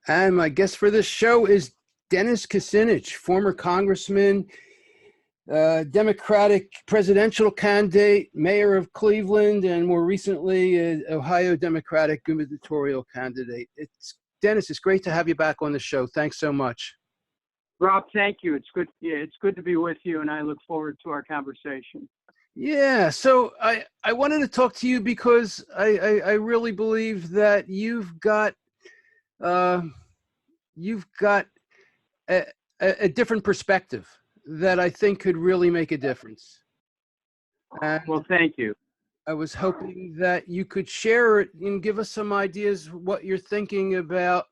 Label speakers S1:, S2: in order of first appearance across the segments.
S1: And my guest for this show is Dennis Kucinich, former congressman, Democratic presidential candidate, mayor of Cleveland, and more recently, Ohio Democratic gubernatorial candidate. Dennis, it's great to have you back on the show. Thanks so much.
S2: Rob, thank you. It's good. Yeah, it's good to be with you, and I look forward to our conversation.
S1: Yeah, so I wanted to talk to you because I really believe that you've got a different perspective that I think could really make a difference. And
S2: well, thank you.
S1: I was hoping that you could share it and give us some ideas what you're thinking about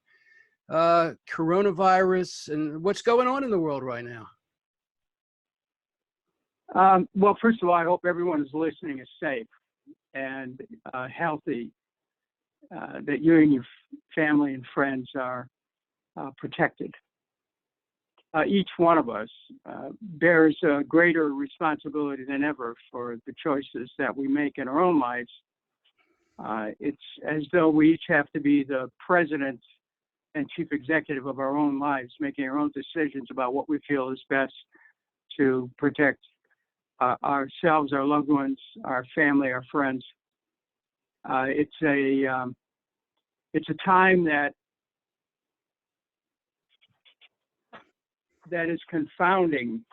S1: coronavirus and what's going on in the world right now.
S2: Well, first of all, I hope everyone who's listening is safe and healthy, that you and your family and friends are protected. Each one of us bears a greater responsibility than ever for the choices that we make in our own lives. It's as though we each have to be the president and chief executive of our own lives, making our own decisions about what we feel is best to protect ourselves, our loved ones, our family, our friends. It's a time that is confounding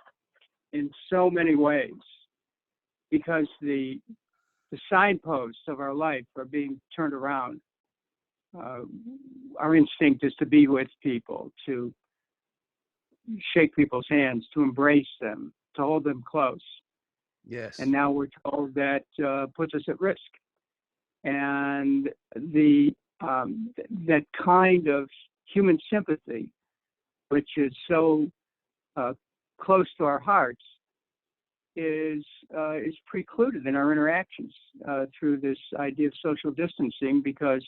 S2: in so many ways, because the signposts of our life are being turned around. Our instinct is to be with people, to shake people's hands, to embrace them, to hold them close.
S1: Yes.
S2: And now we're told that puts us at risk. And that kind of human sympathy, which is so close to our hearts, is precluded in our interactions through this idea of social distancing, because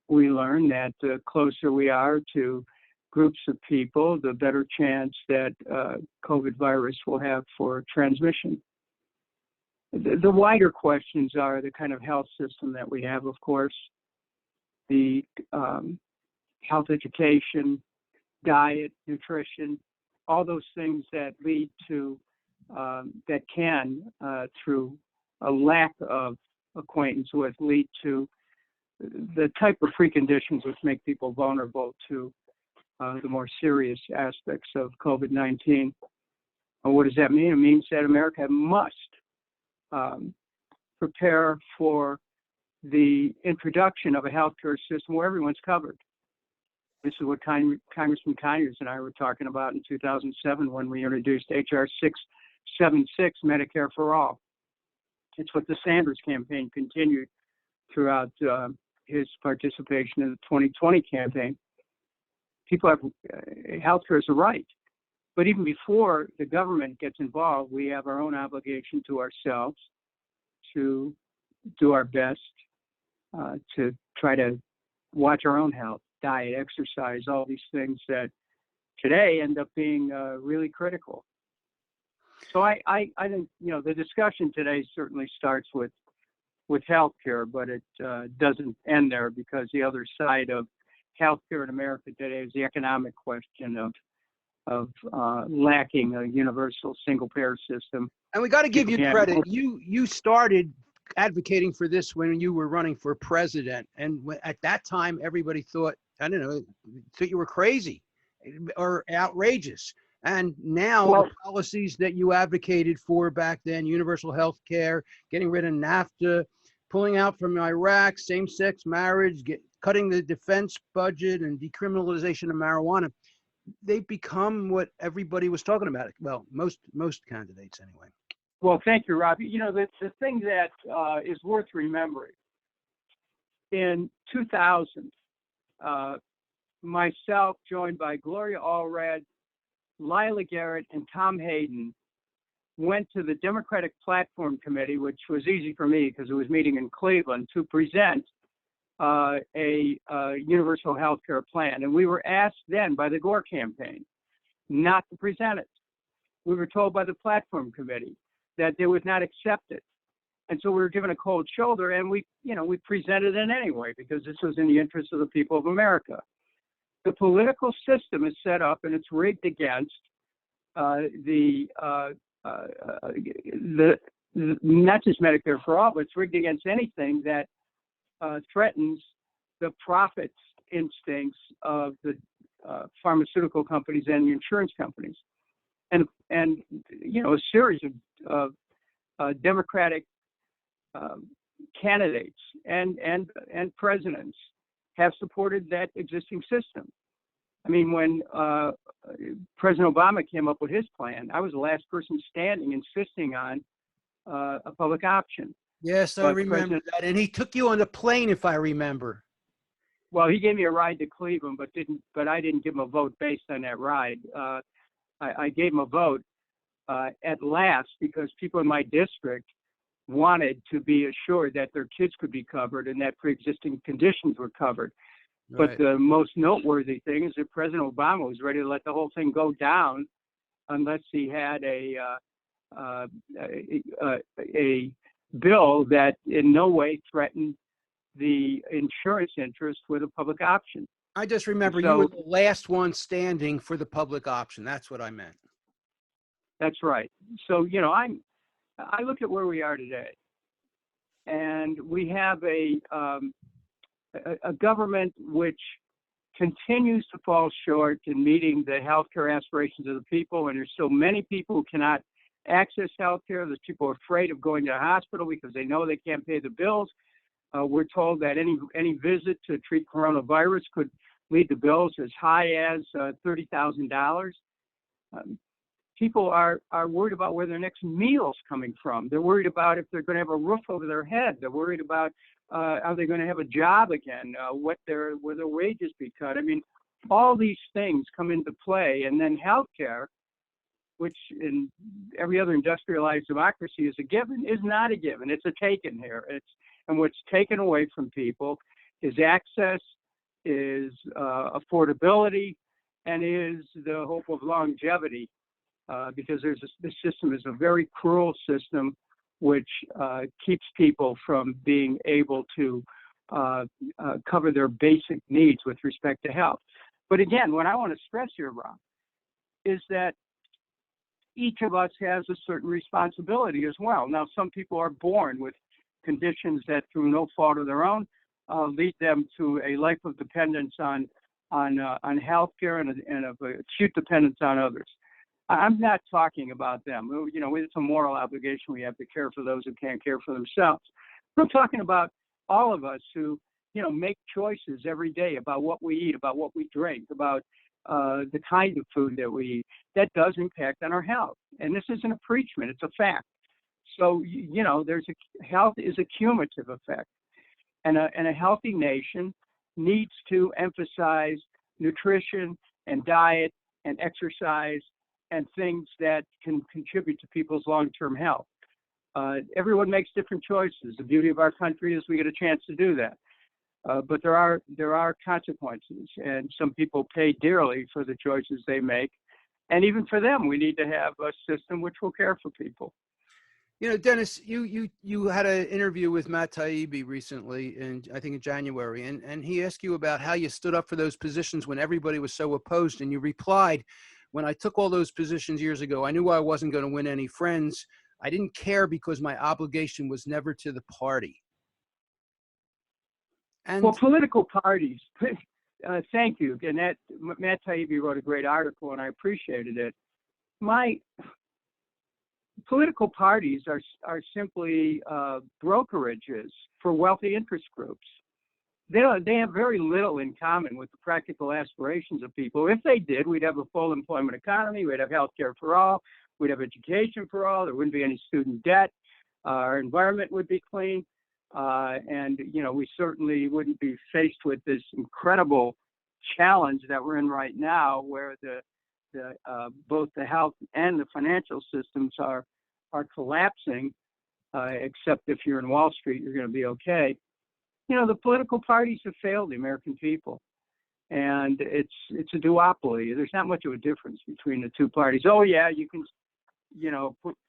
S2: we learn that the closer we are to groups of people, the better chance that COVID virus will have for transmission. The wider questions are the kind of health system that we have, of course, the health education, diet, nutrition, all those things that lead to, that can, through a lack of acquaintance with, lead to the type of preconditions which make people vulnerable to the more serious aspects of COVID-19. And what does that mean? It means that America must prepare for the introduction of a healthcare system where everyone's covered. This is what Congressman Conyers and I were talking about in 2007 when we introduced H.R. 676, Medicare for All. It's what the Sanders campaign continued throughout his participation in the 2020 campaign. People have healthcare is a right. But even before the government gets involved, we have our own obligation to ourselves to do our best to try to watch our own health, diet, exercise, all these things that today end up being really critical. So I think, the discussion today certainly starts with healthcare, but it doesn't end there, because the other side of healthcare in America today is the economic question of lacking a universal single-payer system.
S1: And we got to give you credit. You started advocating for this when you were running for president, and at that time, everybody thought, thought you were crazy or outrageous. And now the policies that you advocated for back then, universal health care, getting rid of NAFTA, pulling out from Iraq, same-sex marriage, cutting the defense budget, and decriminalization of marijuana, they've become what everybody was talking about. Well, most candidates anyway.
S2: Well, thank you, Rob. The thing that is worth remembering, in 2000, myself, joined by Gloria Allred, Lila Garrett, and Tom Hayden, went to the Democratic Platform Committee, which was easy for me because it was meeting in Cleveland, to present a universal health care plan. And we were asked then by the Gore campaign not to present it. We were told by the Platform Committee that they would not accept it. And so we were given a cold shoulder, and we presented it anyway, because this was in the interest of the people of America. The political system is set up and it's rigged against not just Medicare for all, but it's rigged against anything that threatens the profits instincts of the pharmaceutical companies and the insurance companies. And a series of Democratic candidates and presidents have supported that existing system. I mean, when President Obama came up with his plan, I was the last person standing insisting on a public option.
S1: Yes, I remember that. And he took you on the plane, if I remember.
S2: Well, he gave me a ride to Cleveland, but I didn't give him a vote based on that ride. I gave him a vote at last because people in my district wanted to be assured that their kids could be covered and that pre-existing conditions were covered.
S1: Right.
S2: But the most noteworthy thing is that President Obama was ready to let the whole thing go down unless he had a bill that in no way threatened the insurance interest with a public option.
S1: I just remember you were the last one standing for the public option. That's what I meant.
S2: That's right. So, I look at where we are today, and we have a government which continues to fall short in meeting the healthcare aspirations of the people, and there's so many people who cannot access healthcare. There's people afraid of going to the hospital because they know they can't pay the bills. We're told that any visit to treat coronavirus could lead to bills as high as $30,000. People are worried about where their next meal's coming from. They're worried about if they're going to have a roof over their head. They're worried about are they going to have a job again? Will their wages be cut? I mean, all these things come into play, and then healthcare, which in every other industrialized democracy is a given, is not a given. It's a taken here. And what's taken away from people is access, is affordability, and is the hope of longevity. Because this system is a very cruel system which keeps people from being able to cover their basic needs with respect to health. But again, what I want to stress here, Rob, is that each of us has a certain responsibility as well. Now, some people are born with conditions that, through no fault of their own, lead them to a life of dependence on health care and of acute dependence on others. I'm not talking about them. It's a moral obligation we have to care for those who can't care for themselves. I'm talking about all of us who, make choices every day about what we eat, about what we drink, about the kind of food that we eat. That does impact on our health. And this isn't a preachment, it's a fact. So, health is a cumulative effect. And a healthy nation needs to emphasize nutrition and diet and exercise and things that can contribute to people's long-term health. Everyone makes different choices. The beauty of our country is we get a chance to do that. But there are consequences, and some people pay dearly for the choices they make. And even for them, we need to have a system which will care for people.
S1: Dennis, you had an interview with Matt Taibbi recently, I think in January, and he asked you about how you stood up for those positions when everybody was so opposed, and you replied, "When I took all those positions years ago, I knew I wasn't going to win any friends. I didn't care because my obligation was never to the party." And
S2: well, political parties, thank you. And Matt Taibbi wrote a great article, and I appreciated it. Political parties are simply brokerages for wealthy interest groups. They have very little in common with the practical aspirations of people. If they did, we'd have a full employment economy, we'd have health care for all, we'd have education for all, there wouldn't be any student debt, our environment would be clean, and we certainly wouldn't be faced with this incredible challenge that we're in right now, where both the health and the financial systems are collapsing, except if you're in Wall Street, you're going to be okay. The political parties have failed the American people, and it's a duopoly. There's not much of a difference between the two parties. Oh yeah, you can,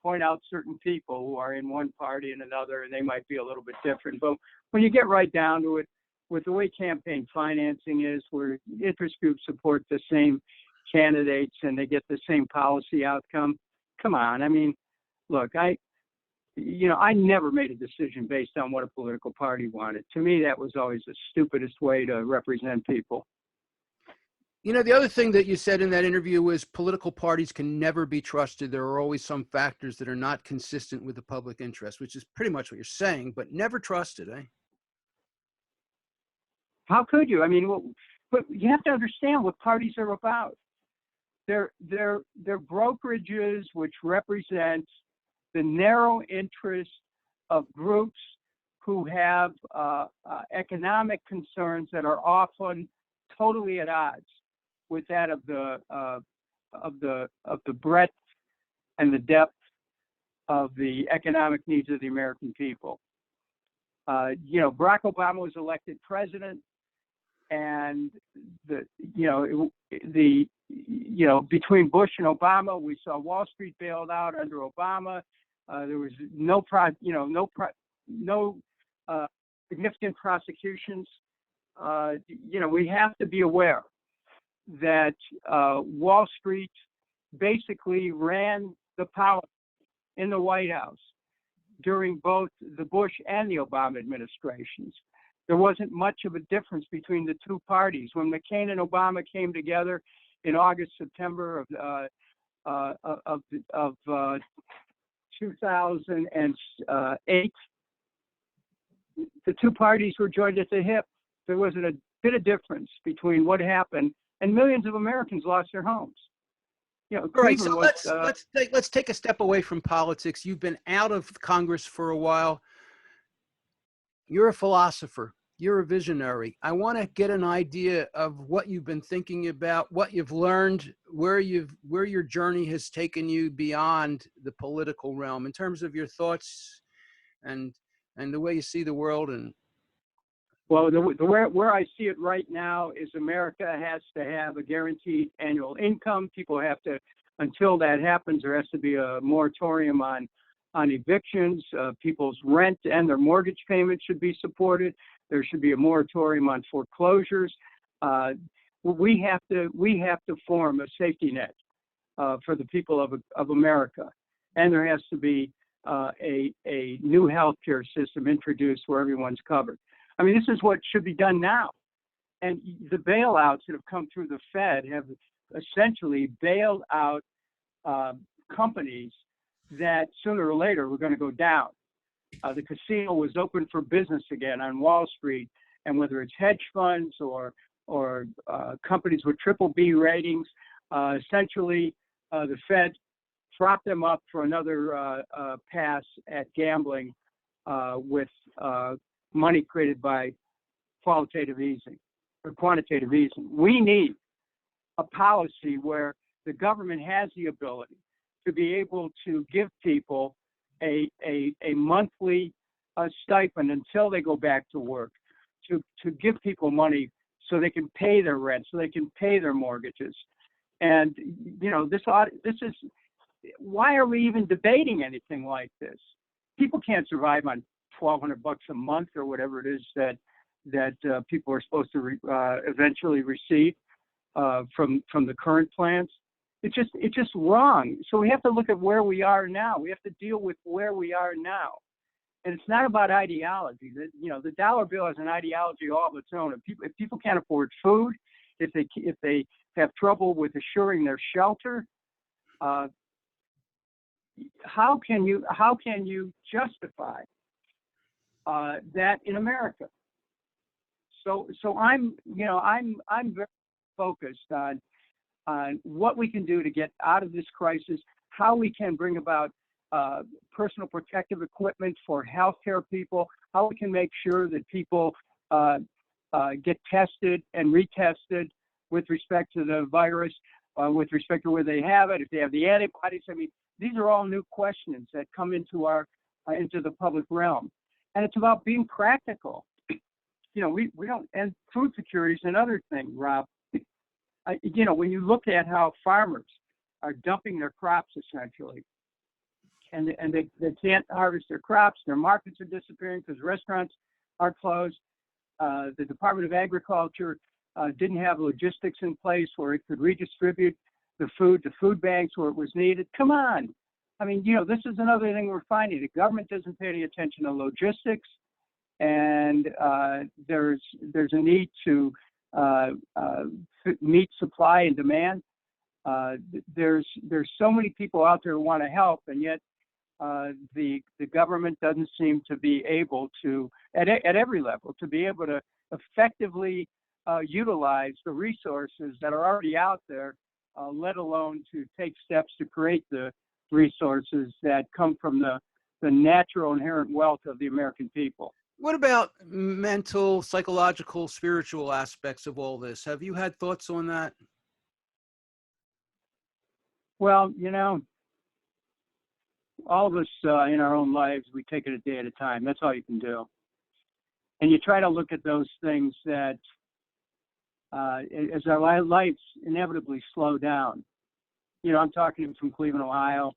S2: point out certain people who are in one party and another, and they might be a little bit different. But when you get right down to it, with the way campaign financing is, where interest groups support the same candidates and they get the same policy outcome. Come on, I mean, look, I never made a decision based on what a political party wanted. To me, that was always the stupidest way to represent people.
S1: You know, the other thing that you said in that interview was political parties can never be trusted. There are always some factors that are not consistent with the public interest, which is pretty much what you're saying, but never trusted, eh?
S2: How could you? I mean, but you have to understand what parties are about. They're brokerages which represent the narrow interest of groups who have economic concerns that are often totally at odds with that of the breadth and the depth of the economic needs of the American people. Barack Obama was elected president, and between Bush and Obama, we saw Wall Street bailed out under Obama. There was no significant prosecutions. We have to be aware that Wall Street basically ran the power in the White House during both the Bush and the Obama administrations. There wasn't much of a difference between the two parties. When McCain and Obama came together in August, September of 2008, the two parties were joined at the hip. There wasn't a bit of difference between what happened, and millions of Americans lost their homes.
S1: All right, so let's take a step away from politics. You've been out of Congress for a while. You're a philosopher. You're a visionary. I want to get an idea of what you've been thinking about, what you've learned, where your journey has taken you beyond the political realm in terms of your thoughts and the way you see the world. And
S2: well, where I see it right now is America has to have a guaranteed annual income. People have to, until that happens, there has to be a moratorium on evictions. People's rent and their mortgage payments should be supported. There should be a moratorium on foreclosures. We have to form a safety net for the people of America, and there has to be a new healthcare system introduced where everyone's covered. I mean, this is what should be done now. And the bailouts that have come through the Fed have essentially bailed out companies that sooner or later were going to go down. The casino was open for business again on Wall Street, and whether it's hedge funds or companies with BBB ratings, essentially the Fed propped them up for another pass at gambling with money created by quantitative easing. We need a policy where the government has the ability to be able to give people a monthly stipend until they go back to work, to give people money so they can pay their rent, so they can pay their mortgages. And this is, why are we even debating anything like this? People can't survive on $1,200 a month or whatever it is that people are supposed to eventually receive from the current plans. It's just wrong. So we have to look at where we are now. We have to deal with where we are now, and it's not about ideology. The dollar bill has an ideology all of its own. If people can't afford food, if they have trouble with assuring their shelter, how can you justify that in America? So I'm very focused on what we can do to get out of this crisis, how we can bring about personal protective equipment for healthcare people, how we can make sure that people get tested and retested with respect to the virus, with respect to where they have it, if they have the antibodies. I mean, these are all new questions that come into the public realm, and it's about being practical. We don't, and food security is another thing, Rob. When you look at how farmers are dumping their crops essentially, and they can't harvest their crops, their markets are disappearing because restaurants are closed. the Department of Agriculture didn't have logistics in place where it could redistribute the food to food banks where it was needed. Come on. I mean, this is another thing we're finding. The government doesn't pay any attention to logistics, and there's a need to meet supply and demand. There's so many people out there who want to help, and yet the government doesn't seem to be able to, at every level, to be able to effectively utilize the resources that are already out there, let alone to take steps to create the resources that come from the natural inherent wealth of the American people.
S1: What about mental, psychological, spiritual aspects of all this? Have you had thoughts on that?
S2: Well, all of us in our own lives, we take it a day at a time. That's all you can do. And you try to look at those things that, as our lives inevitably slow down. I'm talking from Cleveland, Ohio.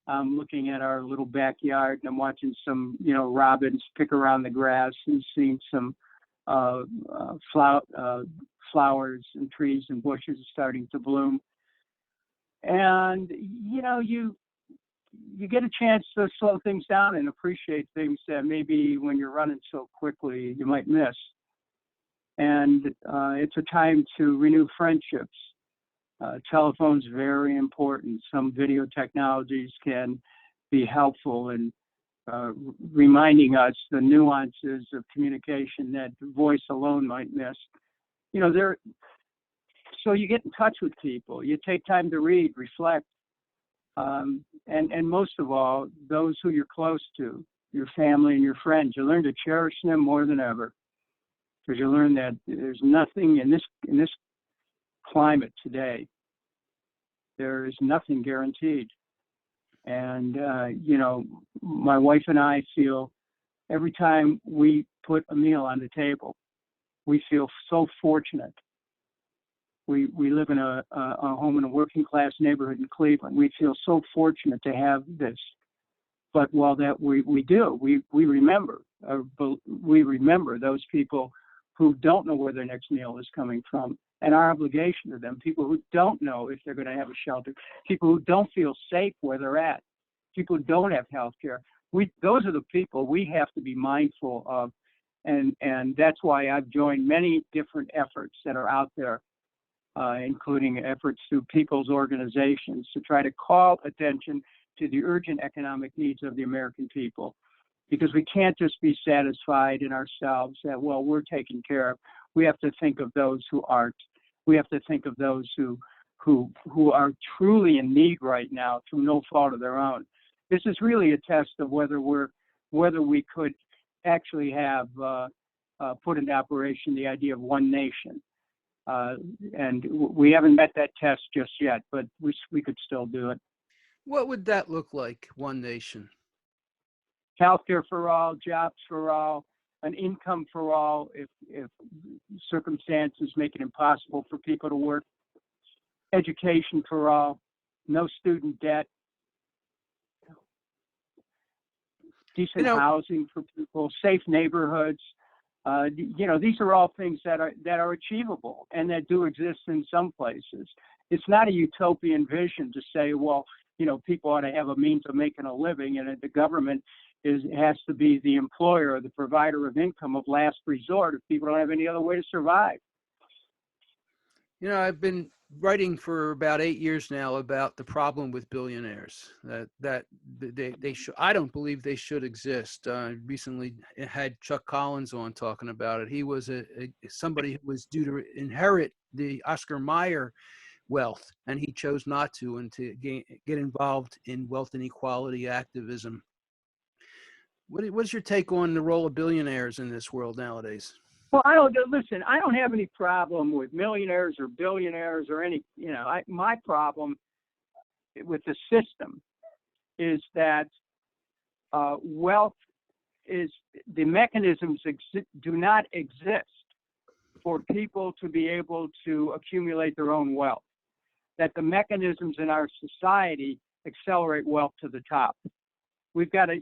S2: I'm looking at our little backyard, and I'm watching some, robins pick around the grass and seeing some flowers and trees and bushes starting to bloom. And, you get a chance to slow things down and appreciate things that maybe when you're running so quickly you might miss. And it's a time to renew friendships. Telephone's very important. Some video technologies can be helpful in reminding us the nuances of communication that voice alone might miss. So you get in touch with people. You take time to read, reflect, and most of all, those who you're close to, your family and your friends. You learn to cherish them more than ever, because you learn that there's nothing in this climate today. There is nothing guaranteed. And, my wife and I feel every time we put a meal on the table, we feel so fortunate. We live in a home in a working class neighborhood in Cleveland. We feel so fortunate to have this. But while that we remember those people who don't know where their next meal is coming from, and our obligation to them, people who don't know if they're going to have a shelter, people who don't feel safe where they're at, people who don't have health care. Those are the people we have to be mindful of. And that's why I've joined many different efforts that are out there, including efforts through people's organizations to try to call attention to the urgent economic needs of the American people. Because we can't just be satisfied in ourselves that, well, we're taken care of. We have to think of those who aren't. We have to think of those who are truly in need right now through no fault of their own. This is really a test of whether we could actually have put into operation the idea of one nation. And we haven't met that test just yet, but we could still do it.
S1: What would that look like, one nation?
S2: Healthcare for all, jobs for all, an income for all if circumstances make it impossible for people to work, education for all, no student debt, decent housing for people, safe neighborhoods. These are all things that are achievable and that do exist in some places. It's not a utopian vision to say, well, people ought to have a means of making a living, and the government has to be the employer or the provider of income of last resort if people don't have any other way to survive.
S1: I've been writing for about 8 years now about the problem with billionaires, that I don't believe they should exist. Recently had Chuck Collins on talking about it. He was somebody who was due to inherit the Oscar Mayer wealth, and he chose not to, and to get involved in wealth inequality activism. What's your take on the role of billionaires in this world nowadays?
S2: Well, I don't have any problem with millionaires or billionaires or any, my problem with the system is that wealth the mechanisms do not exist for people to be able to accumulate their own wealth, that the mechanisms in our society accelerate wealth to the top. We've got to,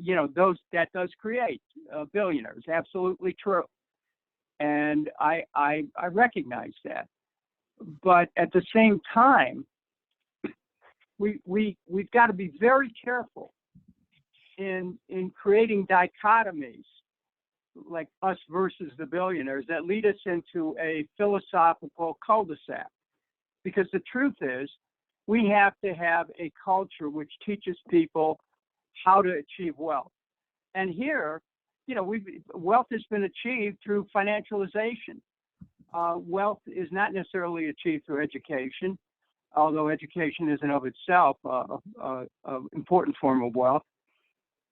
S2: that does create billionaires, absolutely true. And I recognize that. But at the same time, we've got to be very careful in creating dichotomies like us versus the billionaires that lead us into a philosophical cul-de-sac. Because the truth is, we have to have a culture which teaches people how to achieve wealth. And here, you know, wealth has been achieved through financialization. Wealth is not necessarily achieved through education, although education is in of itself an important form of wealth.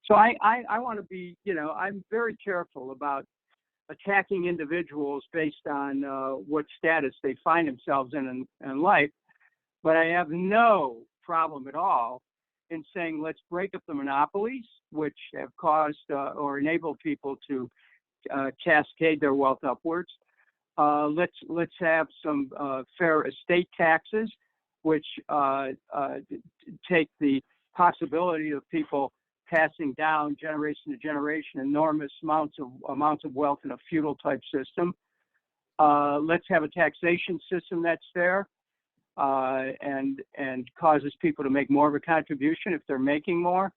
S2: So I want to be, you know, I'm very careful about attacking individuals based on what status they find themselves in life. But I have no problem at all in saying, let's break up the monopolies, which have caused or enabled people to cascade their wealth upwards. Let's have some fair estate taxes, which take the possibility of people passing down generation to generation enormous amounts of wealth in a feudal type system. Let's have a taxation system that's fair and causes people to make more of a contribution if they're making more.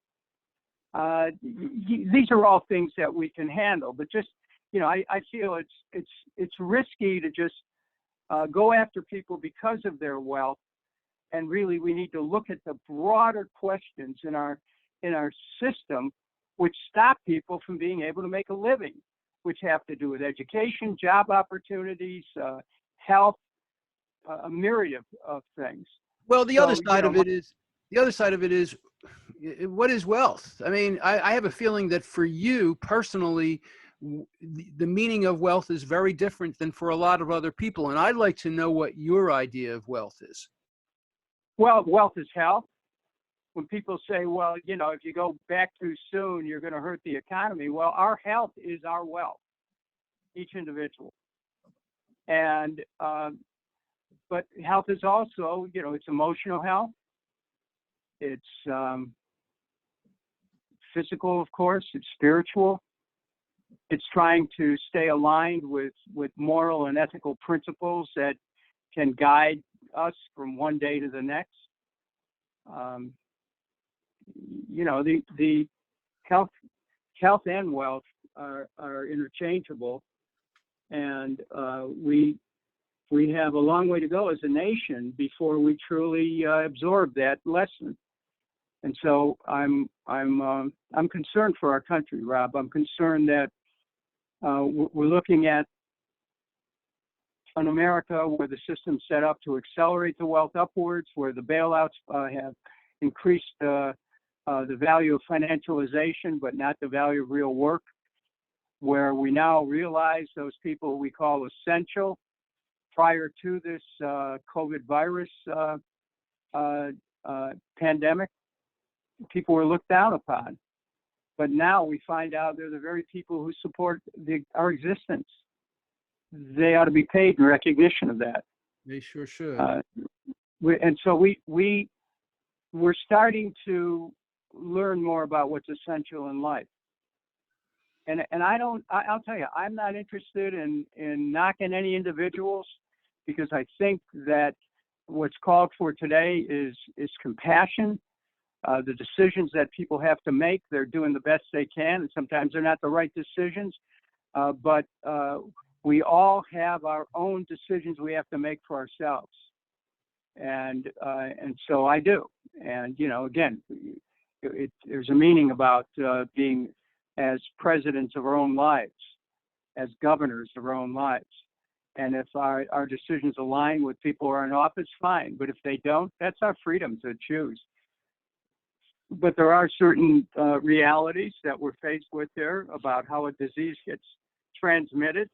S2: These are all things that we can handle, but just, you know, I feel it's risky to just go after people because of their wealth, and really we need to look at the broader questions in our system which stop people from being able to make a living, which have to do with education, job opportunities, health, a myriad of things.
S1: Well, the other side of it is, what is wealth? I mean, I have a feeling that for you personally, the meaning of wealth is very different than for a lot of other people. And I'd like to know what your idea of wealth is.
S2: Well, wealth is health. When people say, well, you know, if you go back too soon, you're going to hurt the economy. Well, our health is our wealth, each individual. And, but health is also, you know, it's emotional health. It's physical, of course. It's spiritual. It's trying to stay aligned with moral and ethical principles that can guide us from one day to the next. You know, the health and wealth are interchangeable, and we have a long way to go as a nation before we truly absorb that lesson. And so I'm concerned for our country, Rob. I'm concerned that we're looking at an America where the system's set up to accelerate the wealth upwards, where the bailouts have increased the value of financialization, but not the value of real work, where we now realize those people we call essential prior to this COVID virus pandemic, people were looked down upon. But now we find out they're the very people who support our existence. They ought to be paid in recognition of that.
S1: They sure should.
S2: And so we're starting to learn more about what's essential in life. And I'll tell you, I'm not interested in knocking any individuals, because I think that what's called for today is compassion. The decisions that people have to make, they're doing the best they can, and sometimes they're not the right decisions. But we all have our own decisions we have to make for ourselves. And so I do. And, you know, again, there's a meaning about being as presidents of our own lives, as governors of our own lives. And if our decisions align with people who are in office, fine. But if they don't, that's our freedom to choose. But there are certain realities that we're faced with there about how a disease gets transmitted,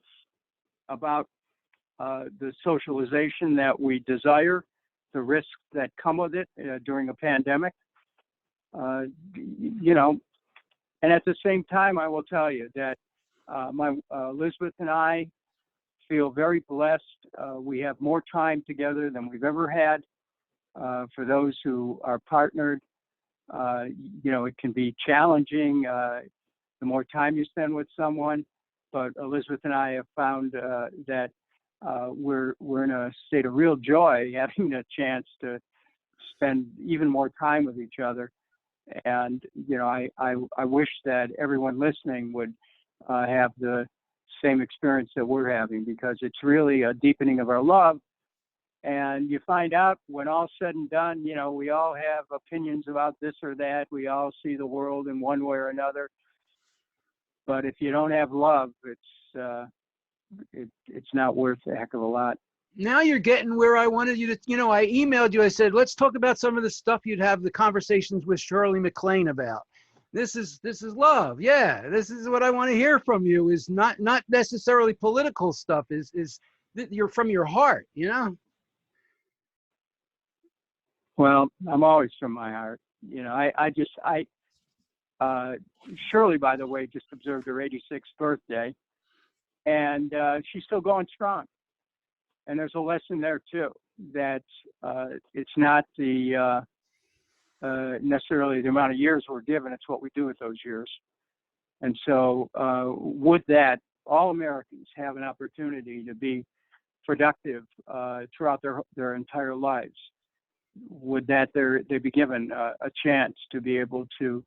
S2: about the socialization that we desire, the risks that come with it during a pandemic. You know, and at the same time, I will tell you that Elizabeth and I feel very blessed. We have more time together than we've ever had. For those who are partnered, you know, it can be challenging the more time you spend with someone, but Elizabeth and I have found that we're in a state of real joy having a chance to spend even more time with each other. And I wish that everyone listening would have the same experience that we're having, because it's really a deepening of our love. And you find out when all's said and done, we all have opinions about this or that. We all see the world in one way or another. But if you don't have love, it's not worth a heck of a lot.
S1: Now you're getting where I wanted you to, I emailed you. I said, let's talk about some of the stuff you'd have the conversations with Shirley MacLaine about. This is love. Yeah. This is what I want to hear from you, is not necessarily political stuff, is you're from your heart,
S2: Well, I'm always from my heart. Shirley, by the way, just observed her 86th birthday, and she's still going strong. And there's a lesson there too, that it's not the necessarily the amount of years we're given, it's what we do with those years. And so would that all Americans have an opportunity to be productive throughout their entire lives? Would that they be given a chance to be able to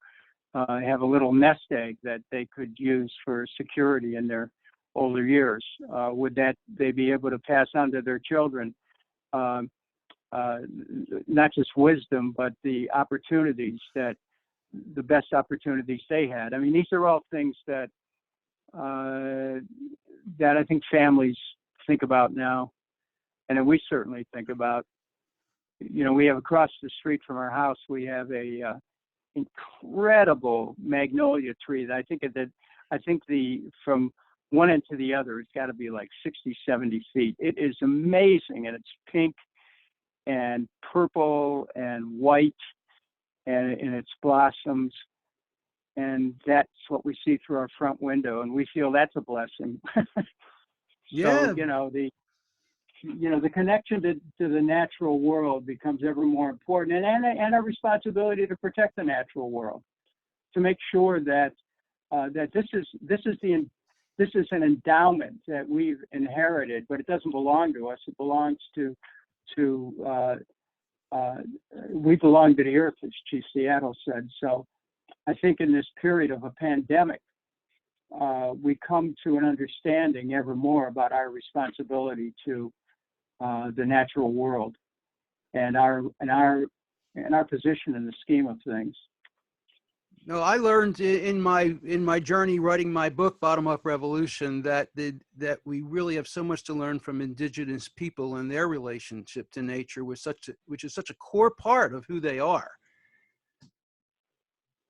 S2: have a little nest egg that they could use for security in their older years? Would that they be able to pass on to their children not just wisdom, but the opportunities, the best opportunities they had? I mean, these are all things that I think families think about now, and that we certainly think about. We have across the street from our house, we have a incredible magnolia tree that I think from one end to the other, it's got to be like 60, 70 feet. It is amazing, and it's pink and purple and white, and in its blossoms, and that's what we see through our front window, and we feel that's a blessing.
S1: Yeah.
S2: So, the connection to the natural world becomes ever more important, and our responsibility to protect the natural world, to make sure that this is an endowment that we've inherited, but it doesn't belong to us. It belongs we belong to the earth, as Chief Seattle said. So I think in this period of a pandemic, we come to an understanding ever more about our responsibility to the natural world and our position in the scheme of things.
S1: No, I learned in my journey writing my book, Bottom Up Revolution, that we really have so much to learn from indigenous people and their relationship to nature, which is such a core part of who they are.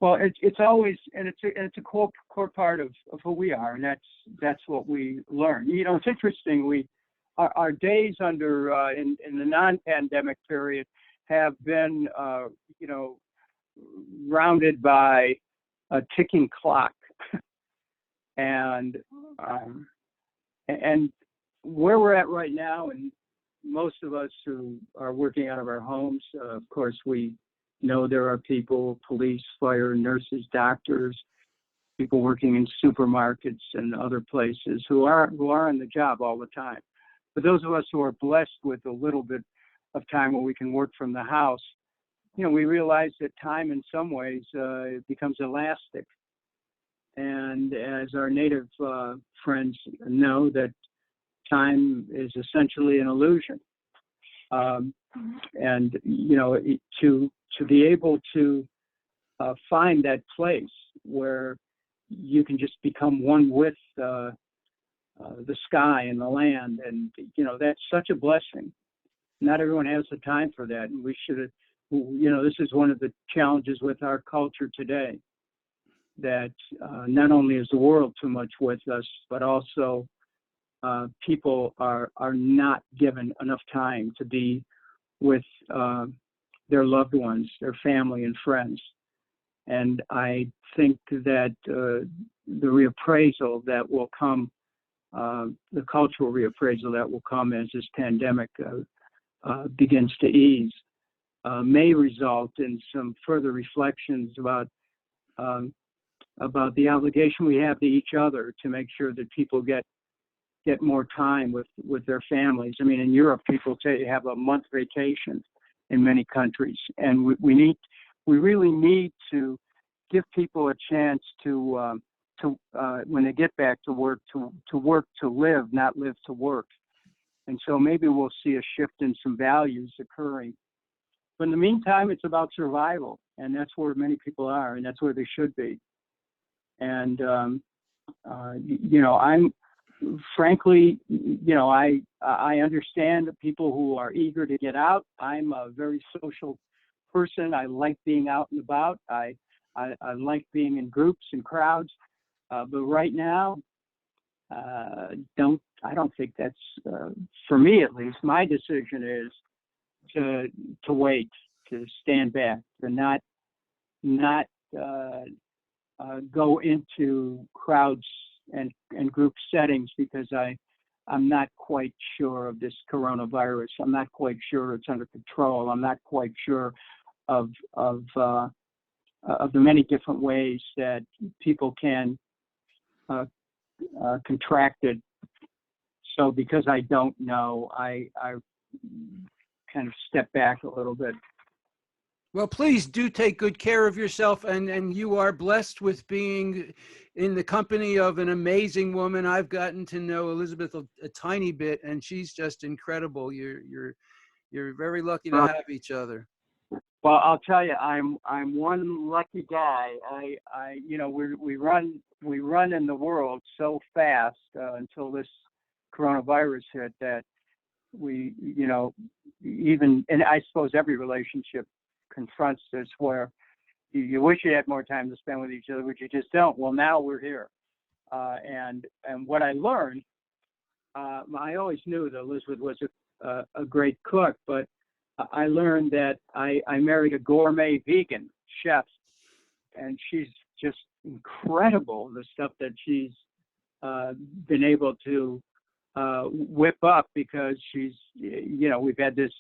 S2: Well, it's always, and it's a core part of who we are, and that's what we learn. It's interesting. Our days under in the non-pandemic period have been rounded by a ticking clock, and where we're at right now, and most of us who are working out of our homes, of course, we know there are people, police, fire, nurses, doctors, people working in supermarkets and other places who are on the job all the time. But those of us who are blessed with a little bit of time where we can work from the house, we realize that time in some ways it becomes elastic. And as our native friends know, that time is essentially an illusion. And, to be able to find that place where you can just become one with the sky and the land, and that's such a blessing. Not everyone has the time for that, and we should. This is one of the challenges with our culture today. That not only is the world too much with us, but also people are not given enough time to be with their loved ones, their family and friends. And I think that the reappraisal that will come, the cultural reappraisal that will come as this pandemic begins to ease, may result in some further reflections about about the obligation we have to each other to make sure that people get more time with their families. I mean, in Europe, people say have a month vacation in many countries, and we really need to give people a chance to when they get back to work to live, not live to work. And so maybe we'll see a shift in some values occurring. But in the meantime, it's about survival, and that's where many people are, and that's where they should be. And you know, I'm frankly, you know, I understand the people who are eager to get out. I'm a very social person. I like being out and about. I like being in groups and crowds. But right now, I don't think that's for me at least. My decision is to wait, to stand back, to not go into crowds and group settings, because I'm not quite sure of this coronavirus. I'm not quite sure it's under control. I'm not quite sure of the many different ways that people can contract it. So because I don't know, I kind of step back a little bit.
S1: Well, please do take good care of yourself, and you are blessed with being in the company of an amazing woman. I've gotten to know Elizabeth a tiny bit, and she's just incredible. You're very lucky to have each other.
S2: Well, I'll tell you, I'm one lucky guy. You know, we run in the world so fast until this coronavirus hit that we, you know, even, and I suppose every relationship confronts this, where you wish you had more time to spend with each other, but you just don't. Well, now we're here, and what I learned, I always knew that Elizabeth was a great cook, but I learned that I married a gourmet vegan chef, and she's just incredible, the stuff that she's been able to whip up, because she's, you know, we've had this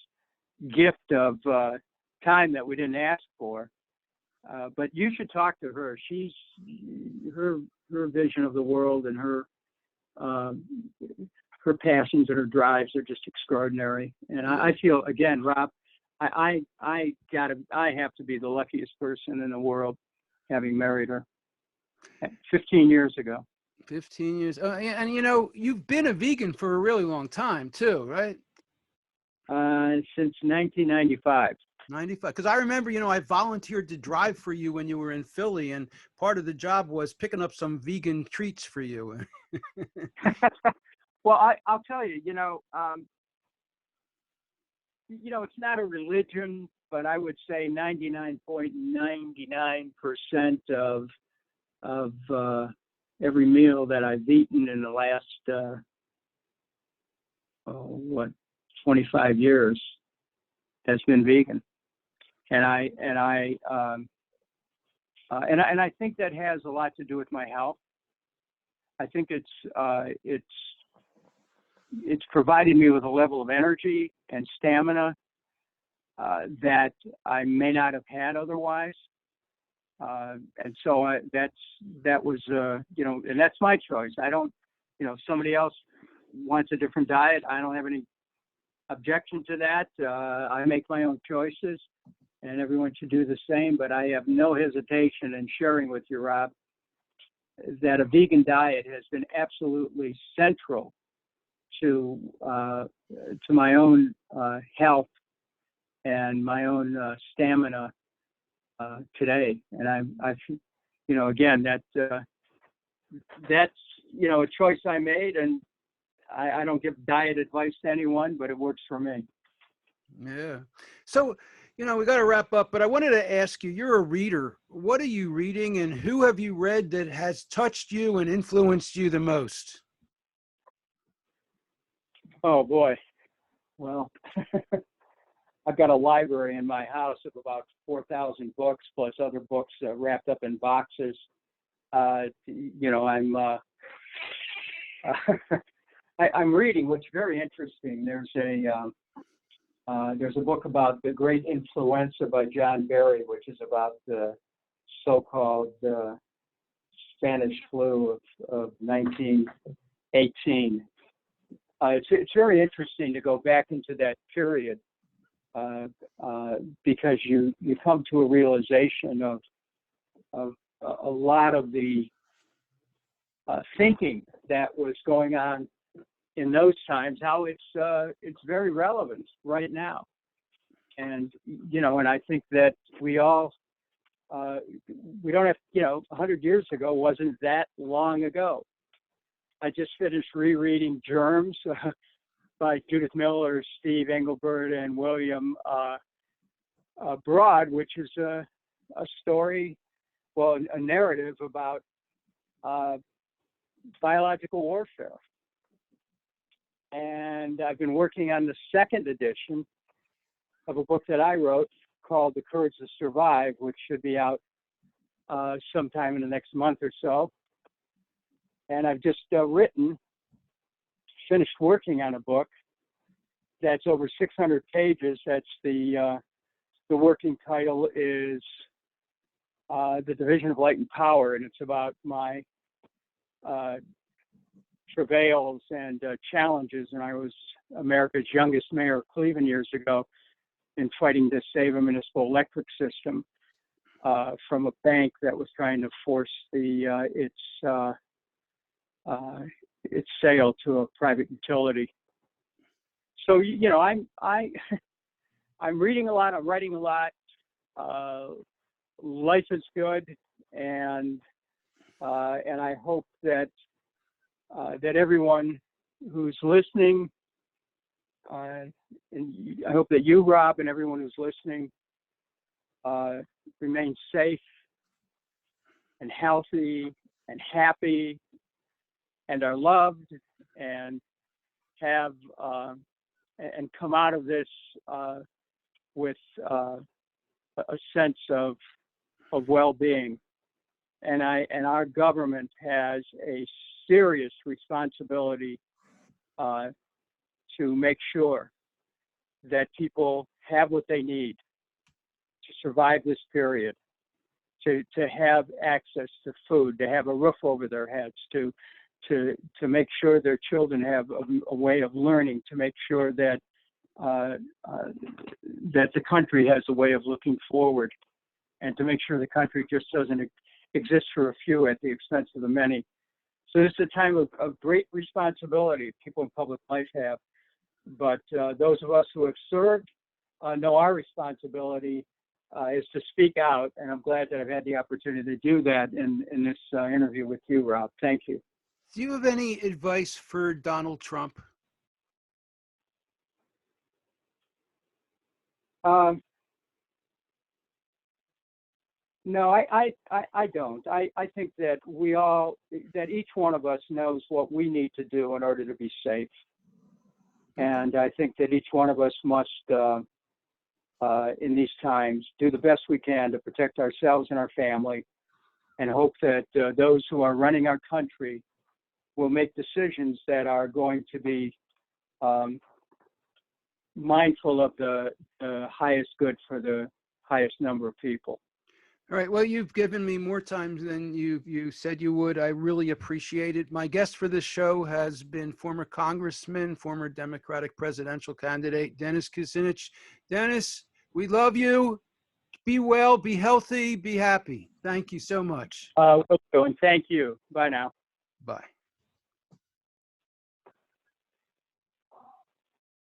S2: gift of time that we didn't ask for. But you should talk to her. She's her vision of the world and her passions and her drives are just extraordinary. And I feel, again, Rob, I have to be the luckiest person in the world, having married her 15 years ago.
S1: 15 years. And you know, you've been a vegan for a really long time too, right?
S2: Since 1995.
S1: 95. Because I remember, you know, I volunteered to drive for you when you were in Philly, and part of the job was picking up some vegan treats for you.
S2: Well, I'll tell you, you know, it's not a religion, but I would say 99.99% of every meal that I've eaten in the last 25 years has been vegan, and I think that has a lot to do with my health. I think it's provided me with a level of energy and stamina that I may not have had otherwise. And so that was, you know, and that's my choice. I don't, you know, if somebody else wants a different diet, I don't have any objection to that. I make my own choices, and everyone should do the same. But I have no hesitation in sharing with you, Rob, that a vegan diet has been absolutely central to my own health and my own stamina today. And I, you know, again, that's, you know, a choice I made, and I don't give diet advice to anyone, but it works for me.
S1: Yeah. So, you know, we got to wrap up, but I wanted to ask you, you're a reader. What are you reading, and who have you read that has touched you and influenced you the most?
S2: Oh boy. Well, I've got a library in my house of about 4,000 books, plus other books wrapped up in boxes. You know, I'm reading, which is very interesting. There's a book about The Great Influenza by John Barry, which is about the so-called Spanish flu of 1918. It's very interesting to go back into that period because you come to a realization of a lot of the thinking that was going on in those times, how it's very relevant right now. And, and I think that we don't have, 100 years ago wasn't that long ago. I just finished rereading Germs by Judith Miller, Steve Engelbert, and William Broad, which is a story, well, a narrative about biological warfare. And I've been working on the second edition of a book that I wrote called The Courage to Survive, which should be out sometime in the next month or so. And I've just finished working on a book that's over 600 pages. That's the working title is The Division of Light and Power, and it's about my travails and challenges. And I was America's youngest mayor of Cleveland years ago in fighting to save a municipal electric system from a bank that was trying to force its sale to a private utility. So I'm reading a lot. I'm writing a lot. Life is good, and I hope that everyone who's listening, and I hope that you, Rob, and everyone who's listening remain safe and healthy and happy and are loved and have and come out of this with a sense of well-being. And our government has a serious responsibility to make sure that people have what they need to survive this period, to have access to food, to have a roof over their heads, to make sure their children have a way of learning, to make sure that that the country has a way of looking forward, and to make sure the country just doesn't exist for a few at the expense of the many. So this is a time of great responsibility people in public life have. But those of us who have served know our responsibility is to speak out, and I'm glad that I've had the opportunity to do that in this interview with you, Rob. Thank you.
S1: Do you have any advice for Donald Trump?
S2: No, I don't. I think that that each one of us knows what we need to do in order to be safe. And I think that each one of us must, in these times, do the best we can to protect ourselves and our family, and hope that those who are running our country will make decisions that are going to be mindful of the highest good for the highest number of people.
S1: All right. Well, you've given me more time than you said you would. I really appreciate it. My guest for this show has been former congressman, former Democratic presidential candidate, Dennis Kucinich. Dennis, we love you. Be well, be healthy, be happy. Thank you so much.
S2: And thank you. Bye now.
S1: Bye.